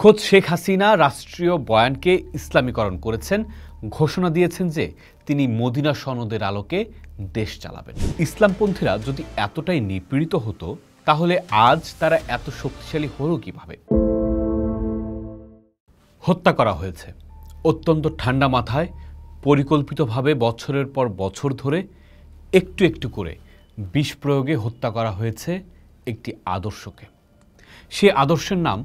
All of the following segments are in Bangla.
খোদ শেখ হাসিনা রাষ্ট্রীয় বয়ানকে ইসলামীকরণ করেছেন, ঘোষণা দিয়েছেন যে তিনি মদিনা সনদের আলোকে দেশ চালাবেন। ইসলামপন্থীরা যদি এতটাই নিপীড়িত হতো তাহলে আজ তারা এত শক্তিশালী হলো কিভাবে? হত্যা করা হয়েছে অত্যন্ত ঠান্ডা মাথায়, পরিকল্পিতভাবে বছরের পর বছর ধরে একটু একটু করে বিষ প্রয়োগে হত্যা করা হয়েছে একটি আদর্শকে। সে আদর্শের নাম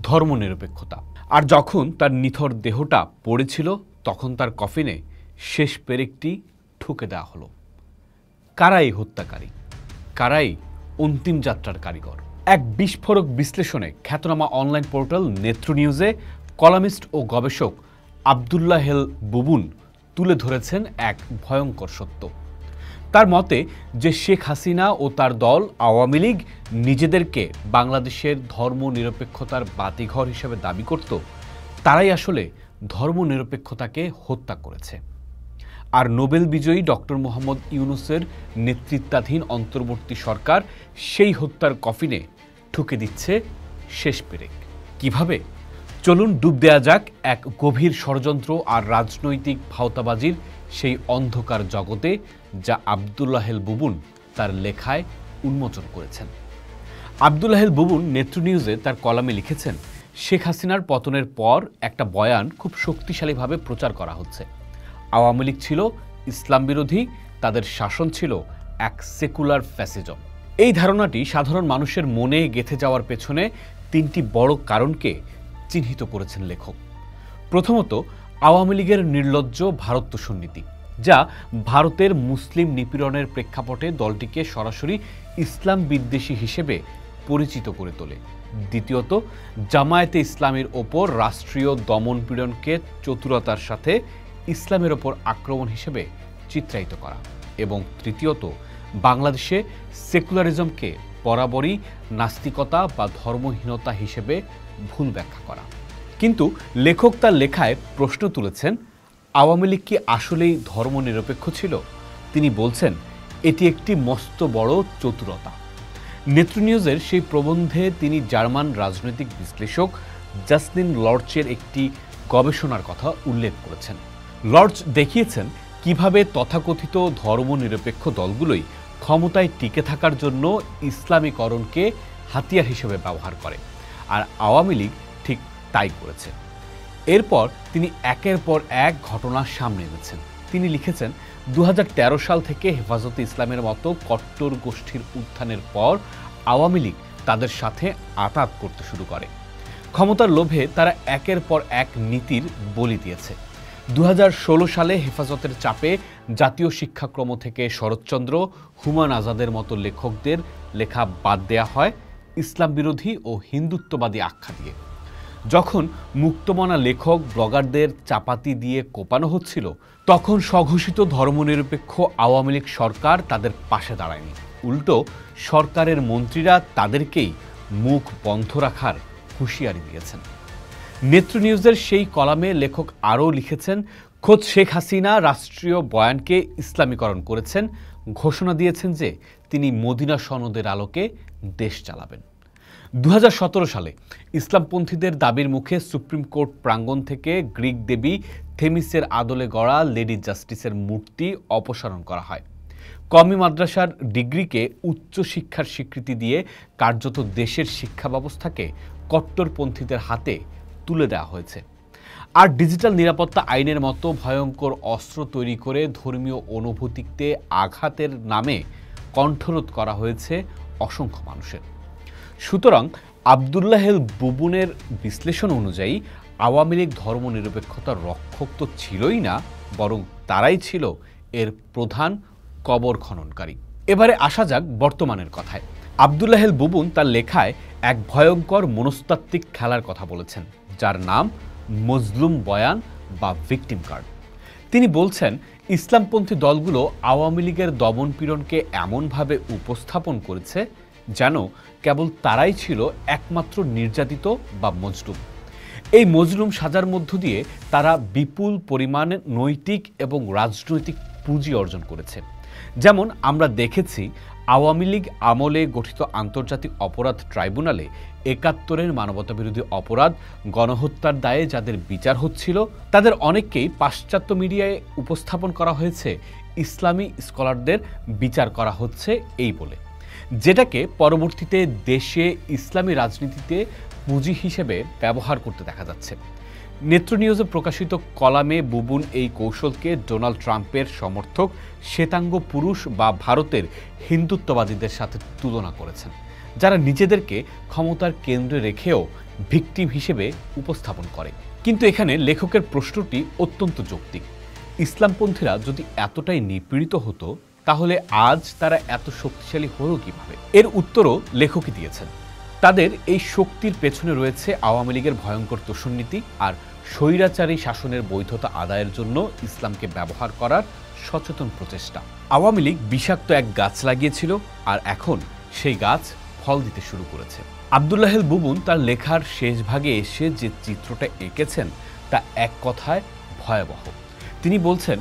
ধর্মনিরপেক্ষতা। আর যখন তার নিথর দেহটা পড়েছিল তখন তার কফিনে শেষ পেরেকটি ঠুকে দেওয়া হলো। কারাই হত্যাকারী, কারাই অন্তিম যাত্রার কারিগর? এক বিস্ফোরক বিশ্লেষণে খ্যাতনামা অনলাইন পোর্টাল নেত্র নিউজে কলামিস্ট ও গবেষক আব্দুল্লাহ হেল বুবুন তুলে ধরেছেন এক ভয়ঙ্কর সত্য। তার মতে যে শেখ হাসিনা ও তার দল আওয়ামী লীগ নিজেদেরকে বাংলাদেশের ধর্মনিরপেক্ষতার বাতিঘর হিসেবে দাবি করত, তারাই আসলে ধর্মনিরপেক্ষতাকে হত্যা করেছে। আর নোবেল বিজয়ী ডক্টর মোহাম্মদ ইউনূসের নেতৃত্বাধীন অন্তর্বর্তী সরকার সেই হত্যার কফিনে ঠুকে দিচ্ছে শেষ পেরেক। কিভাবে? চলুন ডুব দেয়া যাক এক গভীর ষড়যন্ত্র আর রাজনৈতিক ভাওতাবাজির সেই অন্ধকার জগতে, যা আব্দুল্লাহ হেল বুবুন তার লেখায় উন্মোচন করেছেন। আব্দুল্লাহ হেল বুবুন নেত্র নিউজে তার কলামে লিখেছেন, শেখ হাসিনার পতনের পর একটা বয়ান খুব শক্তিশালীভাবে প্রচার করা হচ্ছে। আওয়ামী লীগ ছিল ইসলাম বিরোধী, তাদের শাসন ছিল এক সেকুলার ফ্যাসিজম। এই ধারণাটি সাধারণ মানুষের মনে গেঁথে যাওয়ার পেছনে তিনটি বড় কারণকে চিহ্নিত করেছেন লেখক। প্রথমত, আওয়ামী লীগের নির্লজ্জ ভারততোষণ নীতি, যা ভারতের মুসলিম নিপীড়নের প্রেক্ষাপটে দলটিকে সরাসরি ইসলাম বিদ্বেষী হিসেবে পরিচিত করে তোলে। দ্বিতীয়ত, জামায়াতে ইসলামের ওপর রাষ্ট্রীয় দমনপীড়নকে চতুরতার সাথে ইসলামের ওপর আক্রমণ হিসেবে চিত্রায়িত করা। এবং তৃতীয়ত, বাংলাদেশে সেকুলারিজমকে বরাবরই নাস্তিকতা বা ধর্মহীনতা হিসেবে ভুল ব্যাখ্যা করা। কিন্তু লেখক তার লেখায় প্রশ্ন তুলেছেন, আওয়ামী লীগ কি আসলেই ধর্মনিরপেক্ষ ছিল? তিনি বলছেন, এটি একটি মস্ত বড় চতুরতা। নেত্র নিউজের সেই প্রবন্ধে তিনি জার্মান রাজনৈতিক বিশ্লেষক জাস্টিন লর্চের একটি গবেষণার কথা উল্লেখ করেছেন। লর্চ দেখিয়েছেন কিভাবে তথাকথিত ধর্মনিরপেক্ষ দলগুলোই ক্ষমতায় টিকে থাকার জন্য ইসলামীকরণকে হাতিয়ার হিসেবে ব্যবহার করে, আর আওয়ামী লীগ ঠিক তাই করেছে। এরপর তিনি একের পর এক ঘটনার সামনে এনেছেন। তিনি লিখেছেন, 2013 সাল থেকে হেফাজতে ইসলামের মতো কট্টর গোষ্ঠীর উত্থানের পর আওয়ামী লীগ তাদের সাথে আঁতাত করতে শুরু করে। ক্ষমতার লোভে তারা একের পর এক নীতির বলি দিয়েছে। 2016 সালে হেফাজতের চাপে জাতীয় শিক্ষাক্রম থেকে শরৎচন্দ্র, হুমায়ুন আজাদের মতো লেখকদের লেখা বাদ দেয়া হয় ইসলাম বিরোধী ও হিন্দুত্ববাদী আখ্যা দিয়ে। যখন মুক্তমনা লেখক ব্লগারদের চাপাতি দিয়ে কোপানো হচ্ছিল, তখন স্বঘোষিত ধর্মনিরপেক্ষ আওয়ামী লীগ সরকার তাদের পাশে দাঁড়ায়নি। উল্টো সরকারের মন্ত্রীরা তাদেরকেই মুখ বন্ধ রাখার হুঁশিয়ারি দিয়েছেন। নেত্র নিউজের সেই কলামে লেখক আরও লিখেছেন, খোদ শেখ হাসিনা রাষ্ট্রীয় বয়ানকে ইসলামীকরণ করেছেন, ঘোষণা দিয়েছেন যে তিনি মদিনা সনদের আলোকে দেশ চালাবেন। 2017 সালে ইসলামপন্থীদের দাবির মুখে সুপ্রিম কোর্ট প্রাঙ্গণ থেকে গ্রিক দেবী থেমিসের আদলে গড়া লেডি জাস্টিসের মূর্তি অপসারণ করা হয়। কওমি মাদ্রাসার ডিগ্রিকে উচ্চশিক্ষার স্বীকৃতি দিয়ে কার্যত দেশের শিক্ষা ব্যবস্থাকে কট্টরপন্থীদের হাতে তুলে দেওয়া হয়েছে। আর ডিজিটাল নিরাপত্তা আইনের মতো ভয়ঙ্কর অস্ত্র তৈরি করে ধর্মীয় অনুভূতিতে আঘাতের নামে কণ্ঠরোধ করা হয়েছে অসংখ্য মানুষের। সুতরাং আব্দুল্লাহ হেল বুবুনের বিশ্লেষণ অনুযায়ী আওয়ামী লীগ ধর্মনিরপেক্ষতার রক্ষক তো ছিলই না, বরং তারাই ছিল এর প্রধান কবর খননকারী। এবারে আসা যাক বর্তমানের কথায়। আব্দুল্লাহ হেল বুবুন তার লেখায় এক ভয়ঙ্কর মনস্তাত্ত্বিক খেলার কথা বলেছেন, যার নাম মজলুম বয়ান বা ভিকটিম কার্ড। তিনি বলছেন, ইসলামপন্থী দলগুলো আওয়ামী লীগের দমনপীড়নকে এমনভাবে উপস্থাপন করেছে যেন কেবল তারাই ছিল একমাত্র নির্যাতিত বা মজলুম। এই মজলুম সাজার মধ্য দিয়ে তারা বিপুল পরিমাণে নৈতিক এবং রাজনৈতিক পুঁজি অর্জন করেছে। যেমন আমরা দেখেছি আওয়ামী লীগ আমলে গঠিত আন্তর্জাতিক অপরাধ ট্রাইব্যুনালে ৭১-এর মানবতাবিরোধী অপরাধ গণহত্যার দায়ে যাদের বিচার হচ্ছিল তাদের অনেককেই পাশ্চাত্য মিডিয়ায় উপস্থাপন করা হয়েছে ইসলামী স্কলারদের বিচার করা হচ্ছে এই বলে, যেটাকে পরবর্তীতে দেশে ইসলামী রাজনীতিতে পুঁজি হিসেবে ব্যবহার করতে দেখা যাচ্ছে। নেত্র নিউজে প্রকাশিত কলামে বুবুন এই কৌশলকে ডোনাল্ড ট্রাম্পের সমর্থক শ্বেতাঙ্গ পুরুষ বা ভারতের হিন্দুত্ববাদীদের সাথে তুলনা করেছেন, যারা নিজেদেরকে ক্ষমতার কেন্দ্রে রেখেও ভিকটিম হিসেবে উপস্থাপন করে। কিন্তু এখানে লেখকের প্রশ্নটি অত্যন্ত যৌক্তিক। ইসলামপন্থীরা যদি এতটাই নিপীড়িত হতো তাহলে আজ তারা এত শক্তিশালী হলো কিভাবে? এর উত্তরও লেখকই দিয়েছেন। তাদের এই শক্তির পেছনে রয়েছে আওয়ামী লীগের ভয়ঙ্কর তোষণনীতি আর স্বৈরাচারী শাসনের বৈধতা আদায়ের জন্য ইসলামকে ব্যবহার করার সচেতন প্রচেষ্টা। আওয়ামী লীগ বিষাক্ত এক গাছ লাগিয়েছিল আর এখন সেই গাছ ফল দিতে শুরু করেছে। আব্দুল্লাহেল বুবুন তার লেখার শেষ ভাগে এসে যে চিত্রটা এঁকেছেন তা এক কথায় ভয়াবহ। তিনি বলছেন,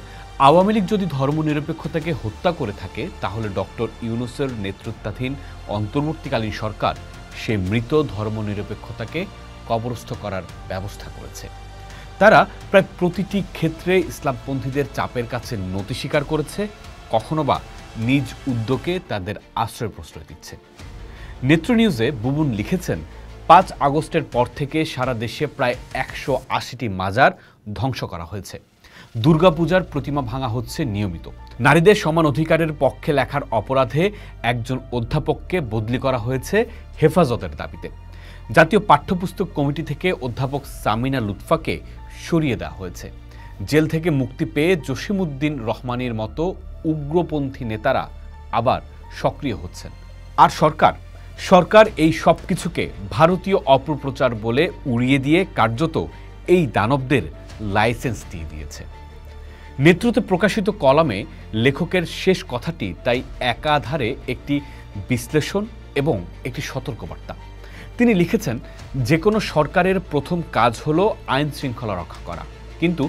আওয়ামী লীগ যদি ধর্মনিরপেক্ষতাকে হত্যা করে থাকে তাহলে ডক্টর ইউনূসের নেতৃত্বাধীন অন্তর্বর্তীকালীন সরকার সে মৃত ধর্মনিরপেক্ষতাকে কবরস্থ করার ব্যবস্থা করেছে। তারা প্রায় প্রতিটি ক্ষেত্রে ইসলামপন্থীদের চাপের কাছে নতি স্বীকার করেছে, কখনো বা নিজ উদ্যোগে তাদের আশ্রয় প্রশ্রয় দিচ্ছে। নেত্র নিউজে বুবুন লিখেছেন, ৫ আগস্টের পর থেকে সারা দেশে প্রায় ১৮০টি মাজার ধ্বংস করা হয়েছে। দুর্গাপূজার প্রতিমা ভাঙা হচ্ছে নিয়মিত। নারীদের সমান অধিকারের পক্ষে লেখার অপরাধে একজন অধ্যাপককে বদলি করা হয়েছে হেফাজতের দাবিতে। জাতীয় পাঠ্যপুস্তক কমিটি থেকে অধ্যাপক সামিনা লুৎফাকে সরিয়ে দেওয়া হয়েছে। জেল থেকে মুক্তি পেয়ে জসিমউদ্দিন রহমানের মতো উগ্রপন্থী নেতারা আবার সক্রিয় হচ্ছেন। আর সরকার এই সব কিছুকে ভারতীয় অপপ্রচার বলে উড়িয়ে দিয়ে কার্যত এই দানবদের লাইসেন্স দিয়ে দিয়েছে। নেতৃত্বে প্রকাশিত কলামে লেখকের শেষ কথাটি তাই একাধারে একটি বিশ্লেষণ এবং একটি সতর্কবার্তা। তিনি লিখেছেন, যে কোনো সরকারের প্রথম কাজ হলো আইন শৃঙ্খলা রক্ষা করা, কিন্তু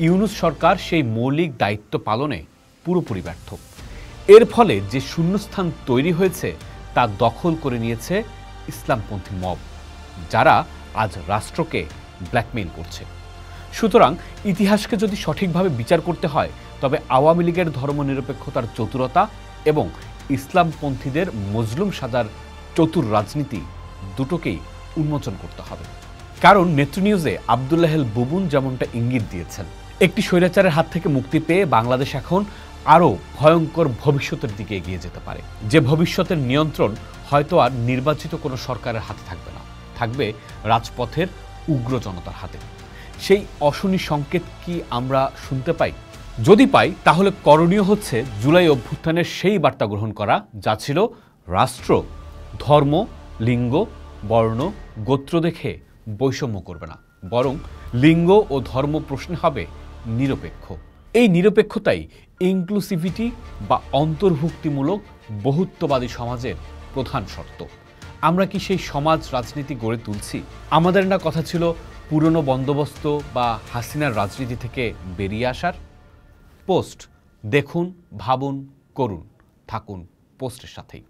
ইউনূস সরকার সেই মৌলিক দায়িত্ব পালনে পুরোপুরি ব্যর্থ। এর ফলে যে শূন্যস্থান তৈরি হয়েছে তা দখল করে নিয়েছে ইসলামপন্থী মব, যারা আজ রাষ্ট্রকে ব্ল্যাকমেইল করছে। সুতরাং ইতিহাসকে যদি সঠিকভাবে বিচার করতে হয় তবে আওয়ামী লীগের ধর্মনিরপেক্ষতার চতুরতা এবং ইসলামপন্থীদের মজলুম সাজার চতুর রাজনীতি দুটোকেই উন্মোচন করতে হবে। কারণ নেত্র নিউজে আব্দুল্লাহেল বুবুন যেমনটা ইঙ্গিত দিয়েছেন, একটি স্বৈরাচারের হাত থেকে মুক্তি পেয়ে বাংলাদেশ এখন আরও ভয়ঙ্কর ভবিষ্যতের দিকে এগিয়ে যেতে পারে, যে ভবিষ্যতের নিয়ন্ত্রণ হয়তো আর নির্বাচিত কোনো সরকারের হাতে থাকবে না, থাকবে রাজপথের উগ্র জনতার হাতে। সেই অশনি সংকেত কি আমরা শুনতে পাই? যদি পাই তাহলে করণীয় হচ্ছে জুলাই অভ্যুত্থানের সেই বার্তা গ্রহণ করা যা ছিল, রাষ্ট্র ধর্ম, লিঙ্গ, বর্ণ, গোত্র দেখে বৈষম্য করবে না, বরং লিঙ্গ ও ধর্ম প্রশ্নে হবে নিরপেক্ষ। এই নিরপেক্ষতাই ইনক্লুসিভিটি বা অন্তর্ভুক্তিমূলক বহুত্ববাদী সমাজের প্রধান শর্ত। আমরা কি সেই সমাজ রাজনীতি গড়ে তুলছি? আমাদের না কথা ছিল পুরনো বন্দোবস্ত বা হাসিনার রাজনীতি থেকে বেরিয়ে আসার? পোস্ট দেখুন, ভাবুন, করুন, থাকুন পোস্টের সাথেই।